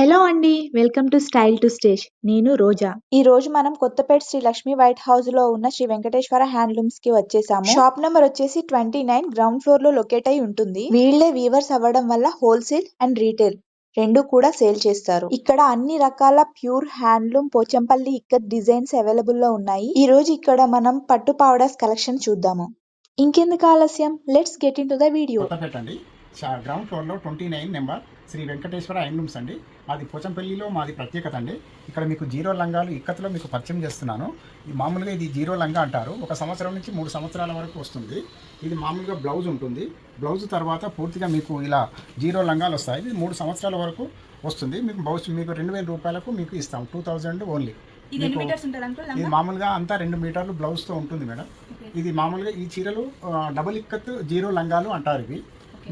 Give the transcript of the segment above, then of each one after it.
Hello అండి. Welcome to style to stage. నేను రోజా. ఈ రోజు మనం కొత్తపేట శ్రీ లక్ష్మీ వైట్ హౌస్ లో ఉన్న శ్రీ వెంకటేశ్వర హ్యాండ్లూమ్స్ కి వచ్చేసాము. షాప్ నెంబర్ వచ్చేసి 29 గ్రౌండ్ ఫ్లోర్ లో లొకేట్ అయి ఉంటుంది. వీళ్ళే వీవర్స్ అవ్వడం వల్ల హోల్సేల్ అండ్ రీటైల్ రెండు కూడా సేల్ చేస్తారు. ఇక్కడ అన్ని రకాల pure handloom Pochampally ikat designs available లో ఉన్నాయి. ఈ రోజు ఇక్కడ మనం పట్టు పౌడర్స్ కలెక్షన్ చూద్దాము. ఇంకెందుకు ఆలస్యం, let's get into the video. Kothapeta అండి. గ్రౌండ్ ఫ్లోర్లో 29 నెంబర్ శ్రీ వెంకటేశ్వర హ్యాండ్లూమ్స్ అండి. మాది పోచంపల్లిలో మాది ప్రత్యేకత అండి. ఇక్కడ మీకు జీరో లంగాలు ఇక్కత్తులో మీకు పరిచయం చేస్తున్నాను. ఈ మామూలుగా ఇది జీరో లంగా అంటారు. 1 సంవత్సరం నుంచి 3 సంవత్సరాల వరకు వస్తుంది. ఇది మామూలుగా బ్లౌజ్ ఉంటుంది. బ్లౌజ్ తర్వాత పూర్తిగా మీకు ఇలా జీరో లంగాలు వస్తాయి. ఇది 3 సంవత్సరాల వరకు వస్తుంది. మీకు మీకు 2000 రూపాయలకు మీకు ఇస్తాం. 2000 ఓన్లీ. ఇది మామూలుగా అంతా 2 మీటర్లు బ్లౌజ్తో ఉంటుంది మేడం. ఇది మామూలుగా ఈ చీరలు డబుల్ ఇక్కత్ జీరో లంగాలు అంటారు. ఇవి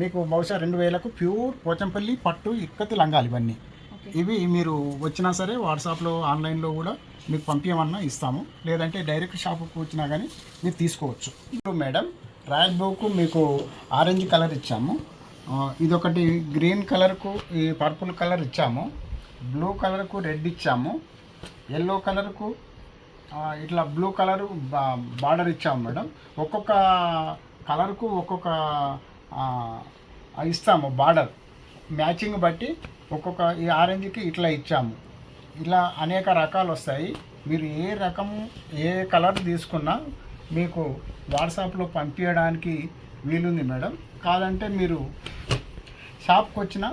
మీకు బహుశా 2000కు ప్యూర్ పోచంపల్లి పట్టు ఇక్కత్ లంగాలు ఇవన్నీ. ఇవి మీరు వచ్చినా సరే వాట్సాప్లో ఆన్లైన్లో కూడా మీకు పంపించమన్నా ఇస్తాము, లేదంటే డైరెక్ట్ షాపుకు వచ్చినా కానీ మీరు తీసుకోవచ్చు. మేడం రాయల్ బ్లూకు మీకు ఆరెంజ్ కలర్ ఇచ్చాము, ఇదొకటి గ్రీన్ కలర్కు ఈ పర్పుల్ కలర్ ఇచ్చాము, బ్లూ కలర్కు రెడ్ ఇచ్చాము, ఎల్లో కలర్కు ఇట్లా బ్లూ కలరు బార్డర్ ఇచ్చాము మేడం. ఒక్కొక్క కలర్కు ఒక్కొక్క ఇస్తాము బార్డర్ మ్యాచింగ్ బట్టి. ఒక్కొక్క ఈ ఆరెంజ్కి ఇట్లా ఇచ్చాము. ఇలా అనేక రకాలు వస్తాయి. మీరు ఏ రకము ఏ కలర్ తీసుకున్నా మీకు వాట్సాప్లో పంపించడానికి వీలుంది మేడం. కాదంటే మీరు షాప్కి వచ్చినా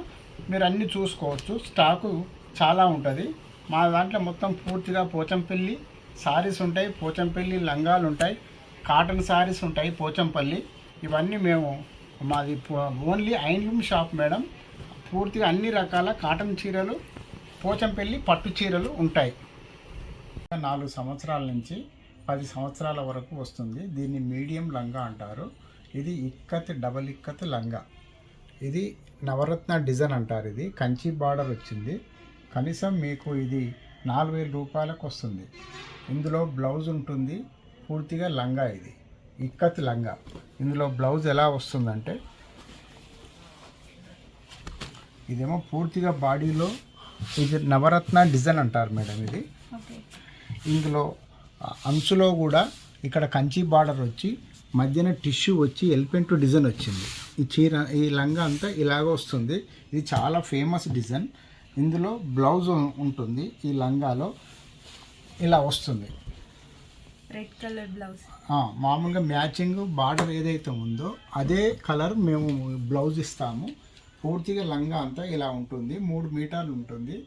మీరు అన్నీ చూసుకోవచ్చు. స్టాకు చాలా ఉంటుంది మా దాంట్లో. మొత్తం పూర్తిగా పోచంపల్లి సారీస్ ఉంటాయి, పోచంపల్లి లంగాలు ఉంటాయి, కాటన్ సారీస్ ఉంటాయి పోచంపల్లి. ఇవన్నీ మేము మాది ఓన్లీ హ్యాండ్లూమ్ షాప్ మేడం. పూర్తిగా అన్ని రకాల కాటన్ చీరలు, పోచంపల్లి పట్టు చీరలు ఉంటాయి. 4 సంవత్సరాల నుంచి 10 సంవత్సరాల వరకు వస్తుంది. దీన్ని మీడియం లంగా అంటారు. ఇది ఇక్కత్ డబల్ ఇక్కత్ లంగా. ఇది నవరత్న డిజైన్ అంటారు. ఇది కంచి బార్డర్ వచ్చింది. కనీసం మీకు ఇది 4000 రూపాయలకు వస్తుంది. ఇందులో బ్లౌజ్ ఉంటుంది. పూర్తిగా లంగా ఇది ఇక్కత్ లంగా. ఇందులో బ్లౌజ్ ఎలా వస్తుందంటే ఇదేమో పూర్తిగా బాడీలో ఇది నవరత్న డిజైన్ అంటారు మేడం. ఇది ఇందులో అంచులో కూడా ఇక్కడ కంచి బార్డర్ వచ్చి మధ్యన టిష్యూ వచ్చి ఎలిఫెంట్ డిజైన్ వచ్చింది. ఈ చీర ఈ లంగా అంతా ఇలాగ వస్తుంది. ఇది చాలా ఫేమస్ డిజైన్. ఇందులో బ్లౌజ్ ఉంటుంది. ఈ లంగాలో ఇలా వస్తుంది రెడ్ కలర్ బ్లౌజ్. మామూలుగా మ్యాచింగ్ బార్డర్ ఏదైతే ఉందో అదే కలర్ మేము బ్లౌజ్ ఇస్తాము. పూర్తిగా లంగా అంతా ఇలా ఉంటుంది. 3 మీటర్లు ఉంటుంది.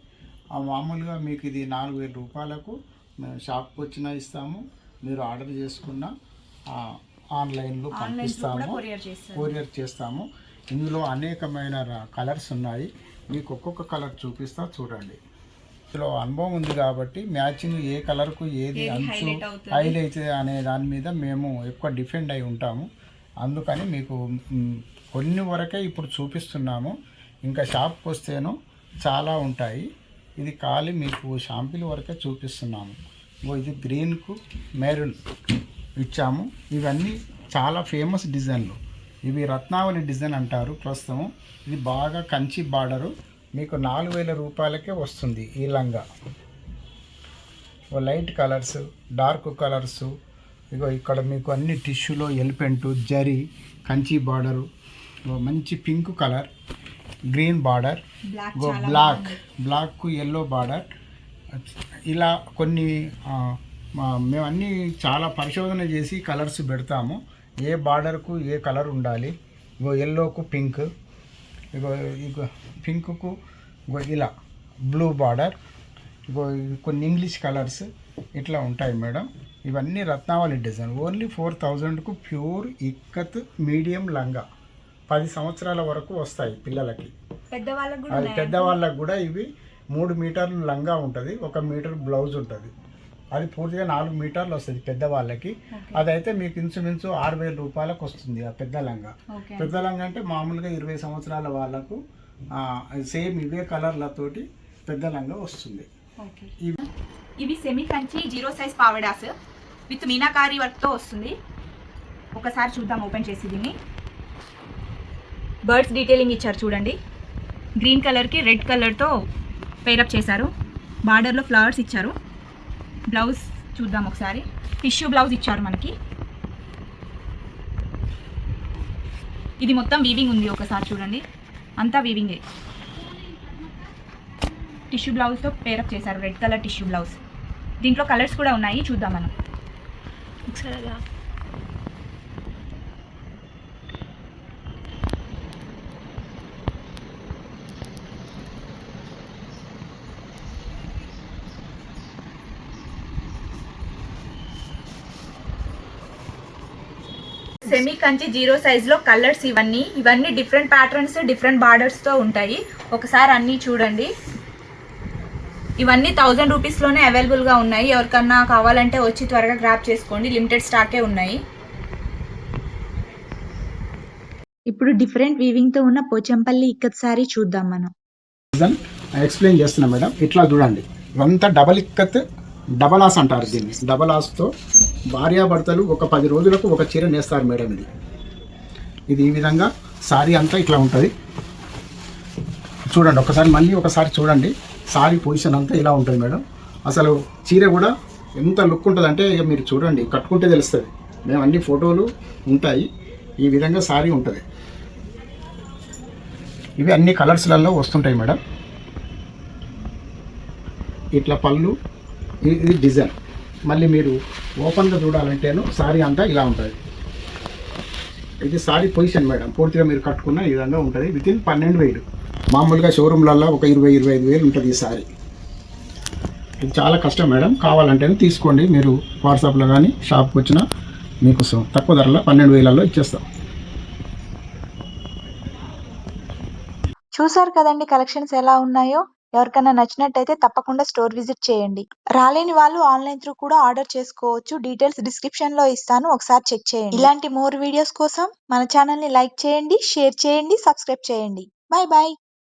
మామూలుగా మీకు ఇది 4000 రూపాయలకు మేము షాప్కి వచ్చినా ఇస్తాము. మీరు ఆర్డర్ చేసుకున్న ఆన్లైన్లో పంపిస్తాము, కొరియర్ చేస్తాము. ఇందులో అనేకమైన కలర్స్ ఉన్నాయి. మీకు ఒక్కొక్క కలర్ చూపిస్తా చూడండి. ఇందులో అనుభవం ఉంది కాబట్టి మ్యాచింగ్ ఏ కలర్కు ఏది అంచు హైలైట్ అనే దాని మీద మేము ఎక్కువ డిఫెండ్ అయి ఉంటాము. అందుకని మీకు కొన్ని వరకే ఇప్పుడు చూపిస్తున్నాము. ఇంకా షాప్కి వస్తేనో చాలా ఉంటాయి. ఇది ఖాళీ మీకు షాంపిల్ వరకే చూపిస్తున్నాము. ఇది గ్రీన్కు మెరూన్ ఇచ్చాము. ఇవన్నీ చాలా ఫేమస్ డిజైన్లు. ఇవి రత్నావళి డిజైన్ అంటారు ప్రస్తుతం. ఇది బాగా కంచి బార్డరు. మీకు 4000 రూపాయలకే వస్తుంది ఈ లంగా. Light colours, dark colours. ఇగో ఇక్కడ మీకు అన్ని టిష్యూలో ఎలిఫెంటు జరీ కంచి బార్డరు, మంచి pink colour, green border, black yellow border. ఇలా కొన్ని మేము అన్నీ చాలా పరిశోధన చేసి కలర్స్ పెడతాము. ఏ బార్డర్కు ఏ కలర్ ఉండాలి. ఇగో ఎల్లోకు పింక్, ఇగో పింక్కు ఇలా బ్లూ బార్డర్, ఇగో కొన్ని ఇంగ్లీష్ కలర్స్ ఇట్లా ఉంటాయి మేడం. ఇవన్నీ రత్నావళి డిజైన్. ఓన్లీ 4000కు ప్యూర్ ఇక్కత్ మీడియం లంగా. 10 సంవత్సరాల వరకు వస్తాయి పిల్లలకి. పెద్దవాళ్ళకు కూడా ఇవి 3 మీటర్లు లంగా ఉంటుంది, 1 మీటర్ బ్లౌజ్ ఉంటుంది. అది పూర్తిగా 4 మీటర్లు వస్తుంది పెద్దవాళ్ళకి. అదైతే మీకు ఇంచుమించు 6000 రూపాయలకు వస్తుంది ఆ పెద్ద లంగా. పెద్ద లంగా అంటే మామూలుగా 20 సంవత్సరాల వాళ్ళకు సేమ్ ఇవే కలర్లతోటి పెద్ద లంగా వస్తుంది. ఇవి సెమీ కంచి జీరో సైజ్ పావడాస్ విత్ మీనాకారి వర్క్తో వస్తుంది. ఒకసారి చూద్దాం ఓపెన్ చేసి. దీన్ని బర్డ్స్ డీటెయిలింగ్ ఇచ్చారు చూడండి. గ్రీన్ కలర్కి రెడ్ కలర్తో పేరప్ చేశారు. బార్డర్లో ఫ్లవర్స్ ఇచ్చారు. బ్లౌజ్ చూద్దాం ఒకసారి. టిష్యూ బ్లౌజ్ ఇచ్చారు మనకి. ఇది మొత్తం వీవింగ్ ఉంది, ఒకసారి చూడండి, అంతా వీవింగే. టిష్యూ బ్లౌజ్తో పేరప్ చేశారు, రెడ్ కలర్ టిష్యూ బ్లౌజ్. దీంట్లో కలర్స్ కూడా ఉన్నాయి, చూద్దాం మనం ఒకసారి. సెమీ కంచి 0 సైజ్లో కలర్స్ ఇవన్నీ డిఫరెంట్ ప్యాటర్న్స్, డిఫరెంట్ బార్డర్స్తో ఉంటాయి. ఒకసారి అన్నీ చూడండి. ఇవన్నీ 1000 రూపీస్లోనే అవైలబుల్గా ఉన్నాయి. ఎవరికన్నా కావాలంటే వచ్చి త్వరగా గ్రాప్ చేసుకోండి, లిమిటెడ్ స్టాకే ఉన్నాయి. ఇప్పుడు డిఫరెంట్ వీవింగ్తో ఉన్న పోచంపల్లి ఇక్కత్ సారీ చూద్దాం మనం. ఎక్స్ప్లెయిన్ చేస్తున్నా మేడం. ఇట్లా చూడండి, ఇవంతా డబల్ ఇక్కత్, డబల్ ఆస్ అంటారు దీన్ని. డబల్ ఆస్తో భార్యాభర్తలు ఒక 10 రోజులకు ఒక చీర నేస్తారు మేడం. ఇది ఈ విధంగా సారీ అంతా ఇట్లా ఉంటుంది. చూడండి ఒకసారి, మళ్ళీ ఒకసారి చూడండి. సారీ పొజిషన్ అంతా ఇలా ఉంటుంది మేడం. అసలు చీర కూడా ఎంత లుక్ ఉంటుంది అంటే ఇక మీరు చూడండి, కట్టుకుంటే తెలుస్తుంది. మేము అన్ని ఫోటోలు ఉంటాయి. ఈ విధంగా సారీ ఉంటుంది. ఇవి అన్ని కలర్స్లలో వస్తుంటాయి మేడం. ఇట్లా పళ్ళు, ఇది డిజైన్. మళ్ళీ మీరు ఓపెన్గా చూడాలంటేను సారీ అంతా ఇలా ఉంటుంది. ఇది సారీ పొజిషన్ మేడం. పూర్తిగా మీరు కట్టుకున్న ఈ విధంగా ఉంటుంది. వితిన్ 12,000. మామూలుగా షోరూమ్లలో ఒక 20-25,000 ఉంటుంది ఈ సారీ. ఇది చాలా కష్టం మేడం. కావాలంటేనే తీసుకోండి. మీరు వాట్సాప్లో కానీ షాప్కి వచ్చినా మీకు తక్కువ ధరలో 12,000లో ఇచ్చేస్తాం. చూసారు కదండి కలెక్షన్స్ ఎలా ఉన్నాయో. ఎవరికైనా నచ్చినట్టయితే తప్పకుండా స్టోర్ విజిట్ చేయండి. రాలేని వాళ్ళు ఆన్లైన్ త్రూ కూడా ఆర్డర్ చేసుకోవచ్చు. డీటెయిల్స్ డిస్క్రిప్షన్ లో ఇస్తాను, ఒకసారి చెక్ చేయండి. ఇలాంటి మోర్ వీడియోస్ కోసం మన ఛానల్ ని లైక్ చేయండి, షేర్ చేయండి, సబ్స్క్రైబ్ చేయండి. Bye bye.